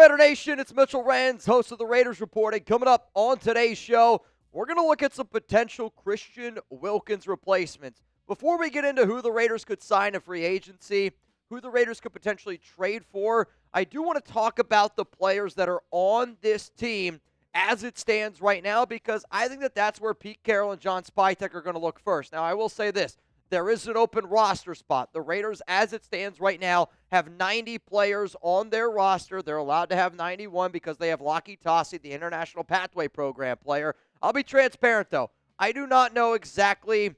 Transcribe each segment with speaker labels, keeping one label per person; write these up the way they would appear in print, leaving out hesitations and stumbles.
Speaker 1: Raider Nation, it's Mitchell Renz, host of the Raiders Reporting. Coming up on today's show, we're going to look at some potential Christian Wilkins replacements. Before we get into who the Raiders could sign in free agency, who the Raiders could potentially trade for, I do want to talk about the players that are on this team as it stands right now, because I think that that's where Pete Carroll and John Spytek are going to look first. Now, I will say this. There is an open roster spot. The Raiders, as it stands right now, have 90 players on their roster. They're allowed to have 91 because they have Leki Fotu, the International Pathway Program player. I'll be transparent, though. I do not know exactly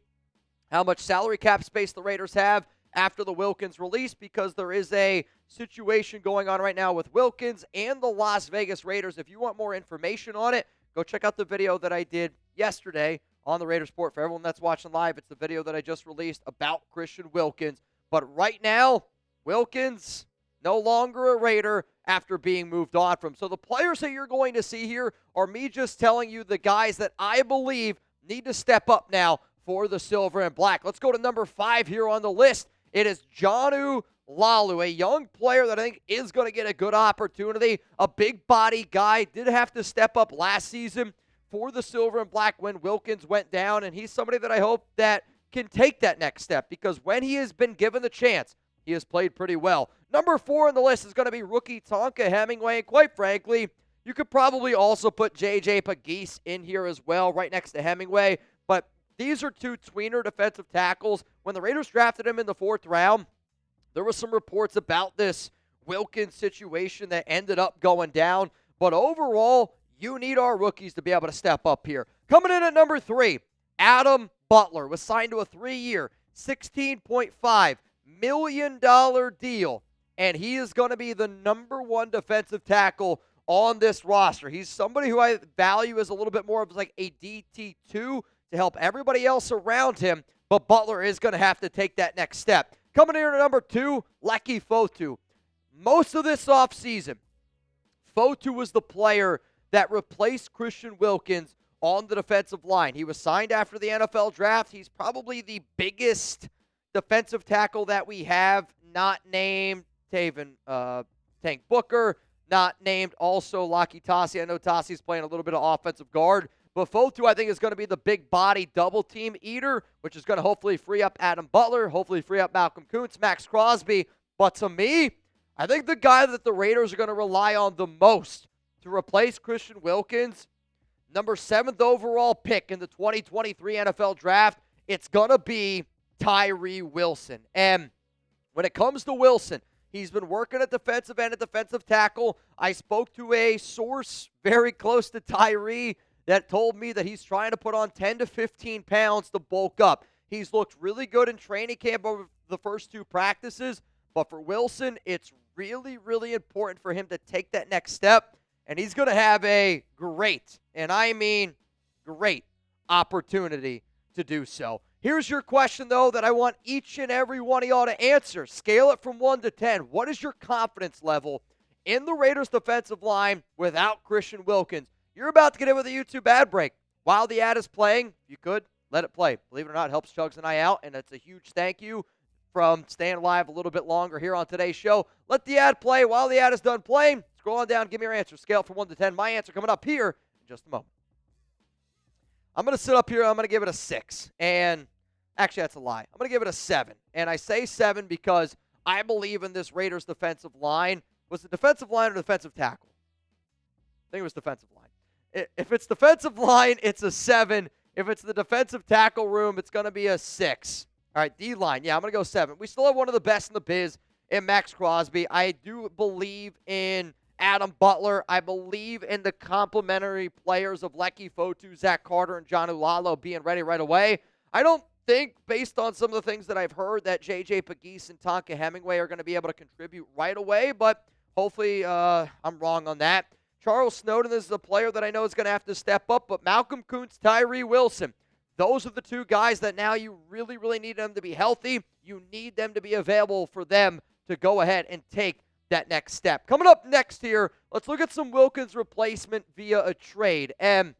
Speaker 1: how much salary cap space the Raiders have after the Wilkins release, because there is a situation going on right now with Wilkins and the Las Vegas Raiders. If you want more information on it, go check out the video that I did yesterday on the Raiders Report. For everyone that's watching live, it's the video that I just released about Christian Wilkins. But right now, Wilkins no longer a Raider after being moved on from. So the players that you're going to see here are me just telling you the guys that I believe need to step up now for the silver and black. Let's go to number 5 here on the list. It is Jonah Laulu, a young player that I think is going to get a good opportunity. A big body guy, did have to step up last season for the silver and black when Wilkins went down, and he's somebody that I hope that can take that next step, because when he has been given the chance, he has played pretty well. Number 4 on the list is going to be rookie Tonka Hemingway, and quite frankly, you could probably also put J.J. Pegues in here as well, right next to Hemingway, but these are two tweener defensive tackles. When the Raiders drafted him in the 4th round, there were some reports about this Wilkins situation that ended up going down, but overall, you need our rookies to be able to step up here. Coming in at number 3, Adam Butler was signed to a 3-year, $16.5 million deal, and he is going to be the number 1 defensive tackle on this roster. He's somebody who I value as a little bit more of like a DT2 to help everybody else around him, but Butler is going to have to take that next step. Coming in at number 2, Leki Fotu. Most of this offseason, Fotu was the player that replaced Christian Wilkins on the defensive line. He was signed after the NFL draft. He's probably the biggest defensive tackle that we have, not named Tank Booker, not named also Leki Fotu. I know Tasi's playing a little bit of offensive guard, but Fotu, I think, is going to be the big body double team eater, which is going to hopefully free up Adam Butler, hopefully free up Malcolm Kuntz, Max Crosby. But to me, I think the guy that the Raiders are going to rely on the most to replace Christian Wilkins, number 7th overall pick in the 2023 NFL Draft, it's going to be Tyree Wilson. And when it comes to Wilson, he's been working at defensive end, at defensive tackle. I spoke to a source very close to Tyree that told me that he's trying to put on 10 to 15 pounds to bulk up. He's looked really good in training camp over the first 2 practices, but for Wilson, it's really, really important for him to take that next step, and he's going to have a great, and I mean great, opportunity to do so. Here's your question, though, that I want each and every one of y'all to answer. Scale it from 1 to 10. What is your confidence level in the Raiders' defensive line without Christian Wilkins? You're about to get in with a YouTube ad break. While the ad is playing, if you could, let it play. Believe it or not, it helps Chugs and I out, and it's a huge thank you from staying alive a little bit longer here on today's show. Let the ad play. While the ad is done playing, scroll on down, give me your answer. Scale from 1 to 10. My answer coming up here in just a moment. I'm going to sit up here. I'm going to give it a 6. And actually, that's a lie. I'm going to give it a 7. And I say 7 because I believe in this Raiders defensive line. Was it defensive line or defensive tackle? I think it was defensive line. If it's defensive line, it's a 7. If it's the defensive tackle room, it's going to be a 6. All right, D-line. Yeah, I'm going to go 7. We still have one of the best in the biz in Max Crosby. I do believe in Adam Butler. I believe in the complementary players of Leki Fotu, Zach Carter, and Jonah Laulu being ready right away. I don't think, based on some of the things that I've heard, that J.J. Pegues and Tonka Hemingway are going to be able to contribute right away, but hopefully I'm wrong on that. Charles Snowden is the player that I know is going to have to step up, but Malcolm Kuntz, Tyree Wilson, those are the 2 guys that now you really, really need them to be healthy. You need them to be available for them to go ahead and take that next step. Coming up next here, let's look at some Wilkins replacement via a trade. And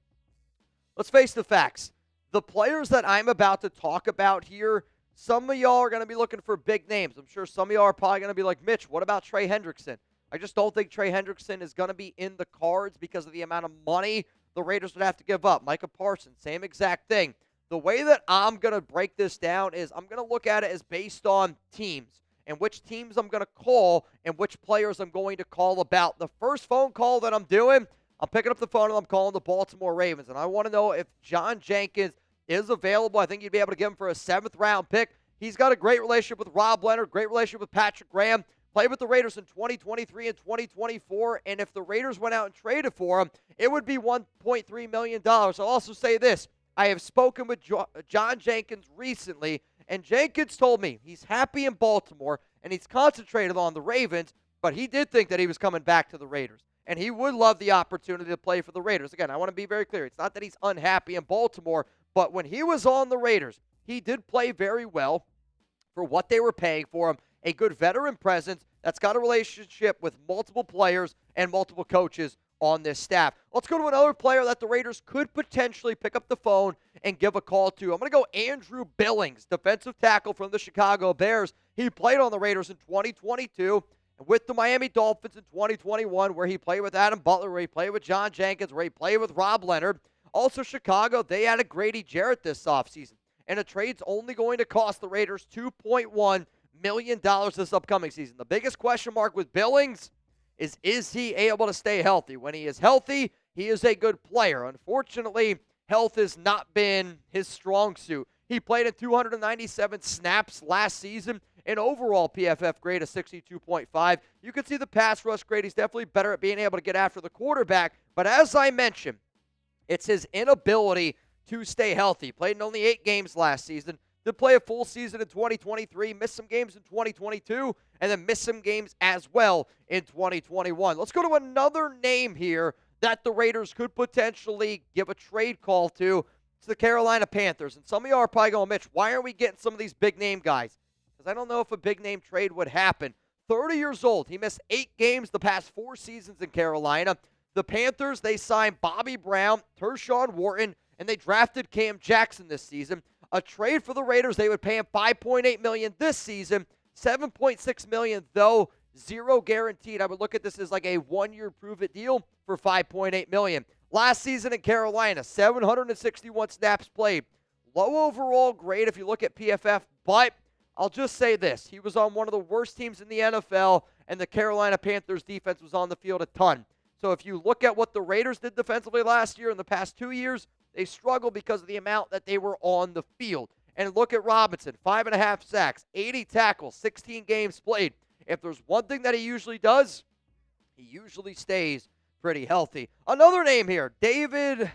Speaker 1: let's face the facts. The players that I'm about to talk about here, some of y'all are going to be looking for big names. I'm sure some of y'all are probably going to be like, Mitch, what about Trey Hendrickson? I just don't think Trey Hendrickson is going to be in the cards because of the amount of money the Raiders would have to give up. Micah Parsons, same exact thing. The way that I'm going to break this down is I'm going to look at it as based on teams and which teams I'm going to call and which players I'm going to call about. The first phone call that I'm doing, I'm picking up the phone and I'm calling the Baltimore Ravens. And I want to know if John Jenkins is available. I think you'd be able to get him for a 7th-round pick. He's got a great relationship with Rob Leonard, great relationship with Patrick Graham. Played with the Raiders in 2023 and 2024, and if the Raiders went out and traded for him, it would be $1.3 million. I'll also say this. I have spoken with John Jenkins recently, and Jenkins told me he's happy in Baltimore, and he's concentrated on the Ravens, but he did think that he was coming back to the Raiders, and he would love the opportunity to play for the Raiders. Again, I want to be very clear. It's not that he's unhappy in Baltimore, but when he was on the Raiders, he did play very well for what they were paying for him. A good veteran presence that's got a relationship with multiple players and multiple coaches on this staff. Let's go to another player that the Raiders could potentially pick up the phone and give a call to. I'm going to go Andrew Billings, defensive tackle from the Chicago Bears. He played on the Raiders in 2022 and with the Miami Dolphins in 2021, where he played with Adam Butler, where he played with John Jenkins, where he played with Rob Leonard. Also, Chicago, they added Grady Jarrett this offseason. And a trade's only going to cost the Raiders $2.1 million this upcoming season. The biggest question mark with Billings is he able to stay healthy? When he is healthy, he is a good player. Unfortunately, health has not been his strong suit. He played in 297 snaps last season, an overall PFF grade of 62.5. You can see the pass rush grade. He's definitely better at being able to get after the quarterback. But as I mentioned, it's his inability to stay healthy. Played in only 8 games last season. Did play a full season in 2023, missed some games in 2022, and then missed some games as well in 2021. Let's go to another name here that the Raiders could potentially give a trade call to. It's the Carolina Panthers. And some of you are probably going, Mitch, why aren't we getting some of these big-name guys? Because I don't know if a big-name trade would happen. 30 years old. He missed 8 games the past 4 seasons in Carolina. The Panthers, they signed Bobby Brown, Tershawn Wharton, and they drafted Cam Jackson this season. A trade for the Raiders, they would pay him $5.8 million this season, $7.6 million, though, 0 guaranteed. I would look at this as like a 1-year prove-it deal for $5.8 million. Last season in Carolina, 761 snaps played. Low overall grade if you look at PFF, but I'll just say this. He was on one of the worst teams in the NFL, and the Carolina Panthers defense was on the field a ton. So if you look at what the Raiders did defensively last year and the past 2 years, they struggled because of the amount that they were on the field. And look at Robinson, 5.5 sacks, 80 tackles, 16 games played. If there's one thing that he usually does, he usually stays pretty healthy. Another name here, David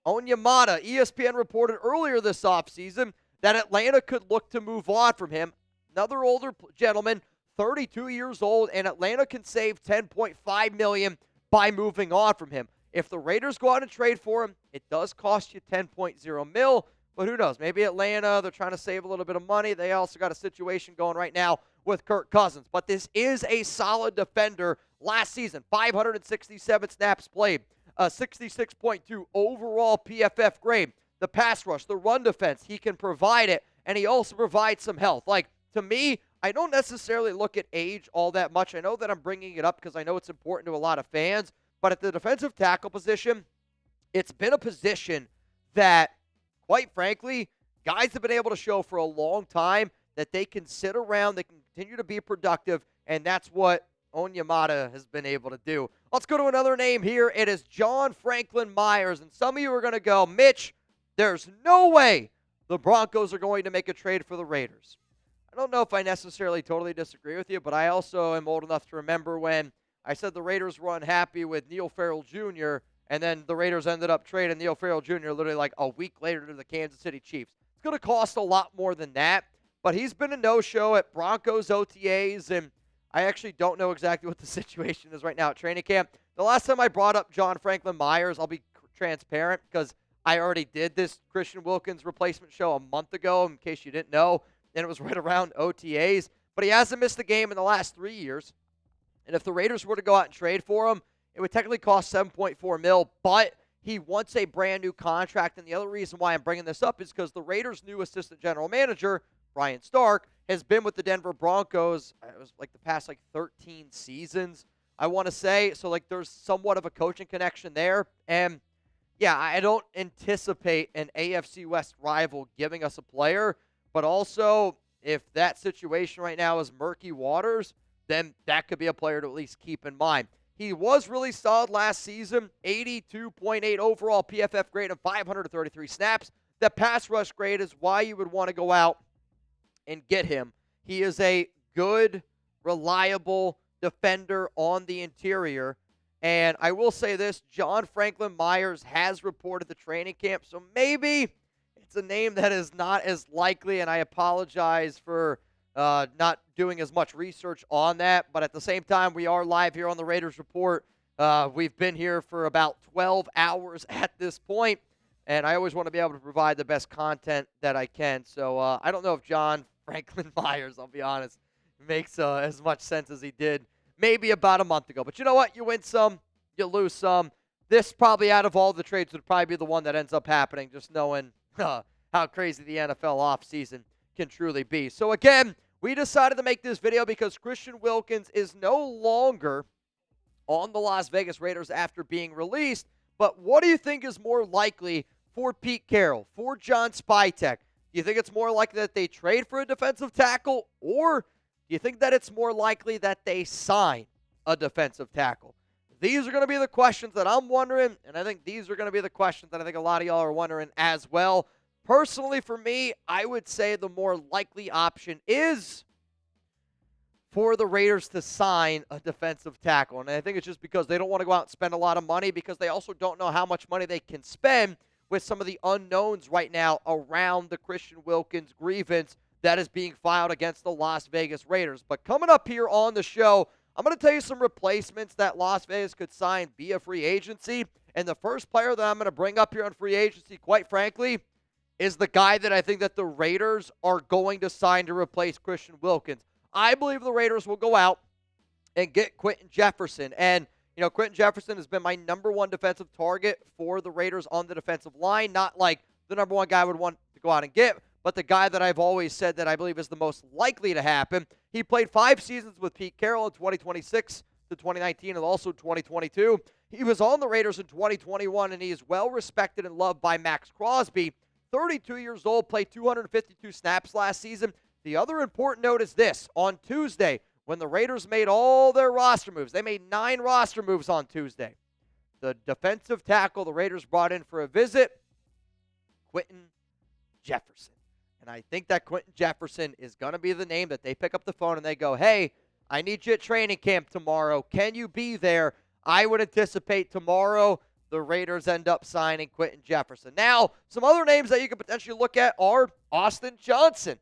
Speaker 1: Onyemata. ESPN reported earlier this offseason that Atlanta could look to move on from him. Another older gentleman, 32 years old, and Atlanta can save $10.5 million by moving on from him. If the Raiders go out and trade for him, it does cost you $10.0 million, but who knows? Maybe Atlanta, they're trying to save a little bit of money. They also got a situation going right now with Kirk Cousins. But this is a solid defender. Last season, 567 snaps played, a 66.2 overall PFF grade. The pass rush, the run defense, he can provide it, and he also provides some health. Like, to me, I don't necessarily look at age all that much. I know that I'm bringing it up because I know it's important to a lot of fans. But at the defensive tackle position, it's been a position that, quite frankly, guys have been able to show for a long time that they can sit around, they can continue to be productive, and that's what Onyemata has been able to do. Let's go to another name here. It is John Franklin Myers. And some of you are going to go, Mitch, there's no way the Broncos are going to make a trade for the Raiders. I don't know if I necessarily totally disagree with you, but I also am old enough to remember when I said the Raiders were unhappy with Neil Farrell Jr., and then the Raiders ended up trading Neil Farrell Jr. literally like a week later to the Kansas City Chiefs. It's going to cost a lot more than that, but he's been a no-show at Broncos OTAs, and I actually don't know exactly what the situation is right now at training camp. The last time I brought up John Franklin Myers, I'll be transparent because I already did this Christian Wilkins replacement show a month ago, in case you didn't know, and it was right around OTAs. But he hasn't missed a game in the last 3 years. And if the Raiders were to go out and trade for him, it would technically cost $7.4 million, but he wants a brand new contract. And the other reason why I'm bringing this up is because the Raiders' new assistant general manager Brian Stark, has been with the Denver Broncos. It was like the past 13 seasons, I want to say. So there's somewhat of a coaching connection there. And yeah, I don't anticipate an AFC West rival giving us a player, but also if that situation right now is murky waters, then that could be a player to at least keep in mind. He was really solid last season, 82.8 overall PFF grade of 533 snaps. The pass rush grade is why you would want to go out and get him. He is a good, reliable defender on the interior. And I will say this, John Franklin Myers has reported the training camp, so maybe it's a name that is not as likely, and I apologize for not doing as much research on that. But at the same time, we are live here on the Raiders Report. We've been here for about 12 hours at this point, and I always want to be able to provide the best content that I can. So I don't know if John Franklin Myers, I'll be honest, makes as much sense as he did maybe about a month ago. But you know what? You win some, you lose some. This probably out of all the trades would probably be the one that ends up happening, just knowing how crazy the NFL offseason can truly be. So again, we decided to make this video because Christian Wilkins is no longer on the Las Vegas Raiders after being released. But what do you think is more likely for Pete Carroll, for John Spytek? Do you think it's more likely that they trade for a defensive tackle, or do you think that it's more likely that they sign a defensive tackle? These are going to be the questions that I'm wondering, and I think these are going to be the questions that I think a lot of y'all are wondering as well. Personally, for me, I would say the more likely option is for the Raiders to sign a defensive tackle. And I think it's just because they don't want to go out and spend a lot of money, because they also don't know how much money they can spend with some of the unknowns right now around the Christian Wilkins grievance that is being filed against the Las Vegas Raiders. But coming up here on the show, I'm going to tell you some replacements that Las Vegas could sign via free agency. And the first player that I'm going to bring up here on free agency, quite frankly, is the guy that I think that the Raiders are going to sign to replace Christian Wilkins. I believe the Raiders will go out and get Quentin Jefferson. And, Quentin Jefferson has been my number one defensive target for the Raiders on the defensive line. Not like the number one guy I would want to go out and get, but the guy that I've always said that I believe is the most likely to happen. He played 5 seasons with Pete Carroll in 2026 to 2019 and also 2022. He was on the Raiders in 2021, and he is well respected and loved by Max Crosby. 32 years old, played 252 snaps last season. The other important note is this. On Tuesday, when the Raiders made all their roster moves, they made 9 roster moves on Tuesday. The defensive tackle the Raiders brought in for a visit, Quentin Jefferson. And I think that Quentin Jefferson is going to be the name that they pick up the phone and they go, hey, I need you at training camp tomorrow. Can you be there? I would anticipate tomorrow the Raiders end up signing Quentin Jefferson. Now, some other names that you could potentially look at are Austin Johnson.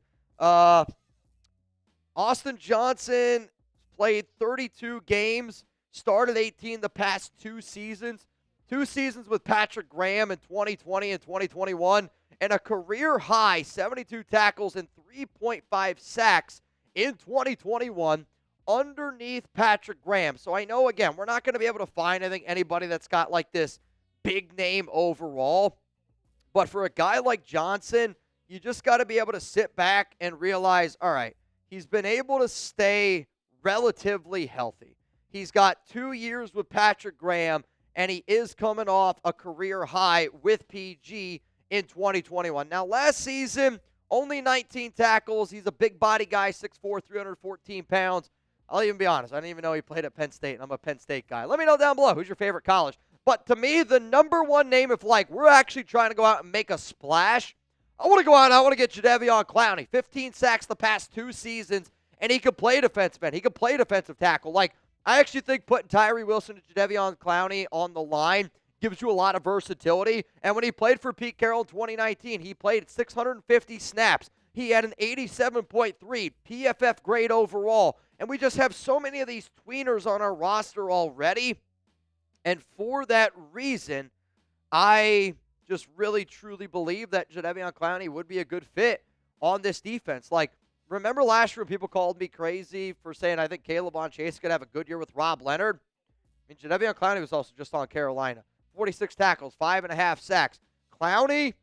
Speaker 1: Austin Johnson played 32 games, started 18 the past 2 seasons. 2 seasons with Patrick Graham in 2020 and 2021, and a career-high 72 tackles and 3.5 sacks in 2021 underneath Patrick Graham. So I know, again, we're not going to be able to find, I think, anybody that's got this big name overall. But for a guy like Johnson, you just got to be able to sit back and realize, all right, he's been able to stay relatively healthy. He's got 2 years with Patrick Graham, and he is coming off a career high with PG in 2021. Now, last season, only 19 tackles. He's a big body guy, 6'4", 314 pounds. I'll even be honest. I didn't even know he played at Penn State, and I'm a Penn State guy. Let me know down below who's your favorite college. But to me, the number one name, if we're actually trying to go out and make a splash, I want to go out and I want to get Jadeveon Clowney. 15 sacks the past 2 seasons, and he could play defensive end. He could play defensive tackle. I actually think putting Tyree Wilson and Jadeveon Clowney on the line gives you a lot of versatility. And when he played for Pete Carroll in 2019, he played 650 snaps. He had an 87.3 PFF grade overall. And we just have so many of these tweeners on our roster already. And for that reason, I just really, truly believe that Jadeveon Clowney would be a good fit on this defense. Remember last year when people called me crazy for saying I think Caleb on Chase could have a good year with Rob Leonard? I mean, Jadeveon Clowney was also just on Carolina. 46 tackles, 5.5 sacks. Clowney,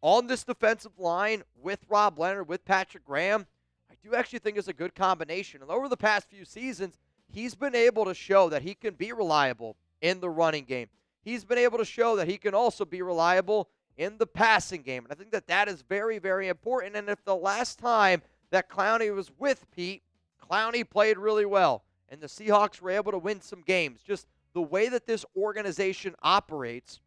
Speaker 1: on this defensive line with Rob Leonard, with Patrick Graham, I do actually think is a good combination. And over the past few seasons, he's been able to show that he can be reliable in the running game. He's been able to show that he can also be reliable in the passing game. And I think that that is very, very important. And if the last time that Clowney was with Pete, Clowney played really well, and the Seahawks were able to win some games. Just the way that this organization operates,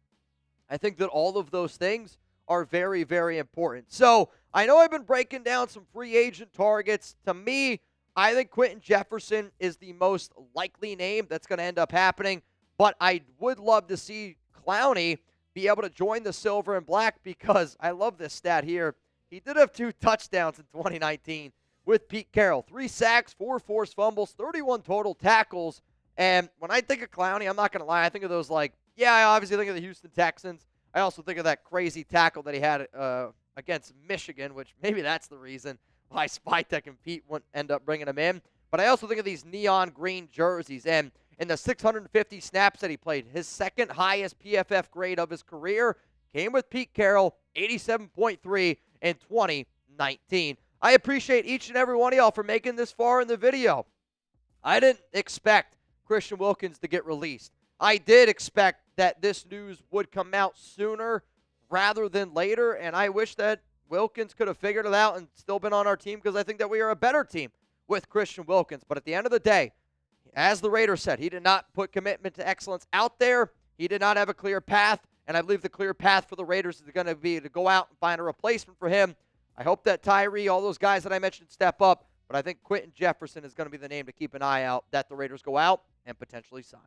Speaker 1: I think that all of those things are very, very important. So I know I've been breaking down some free agent targets. To me, I think Quentin Jefferson is the most likely name that's going to end up happening, but I would love to see Clowney be able to join the silver and black because I love this stat here. He did have 2 touchdowns in 2019 with Pete Carroll. 3 sacks, 4 forced fumbles, 31 total tackles. And when I think of Clowney, I'm not going to lie, I think of those I obviously think of the Houston Texans. I also think of that crazy tackle that he had against Michigan, which maybe that's the reason why Spytek and Pete wouldn't end up bringing him in. But I also think of these neon green jerseys. And in the 650 snaps that he played, his second highest PFF grade of his career came with Pete Carroll, 87.3 in 2019. I appreciate each and every one of y'all for making this far in the video. I didn't expect Christian Wilkins to get released. I did expect that this news would come out sooner rather than later, and I wish that Wilkins could have figured it out and still been on our team because I think that we are a better team with Christian Wilkins. But at the end of the day, as the Raiders said, he did not put commitment to excellence out there. He did not have a clear path, and I believe the clear path for the Raiders is going to be to go out and find a replacement for him. I hope that Tyree, all those guys that I mentioned, step up, but I think Quentin Jefferson is going to be the name to keep an eye out that the Raiders go out and potentially sign.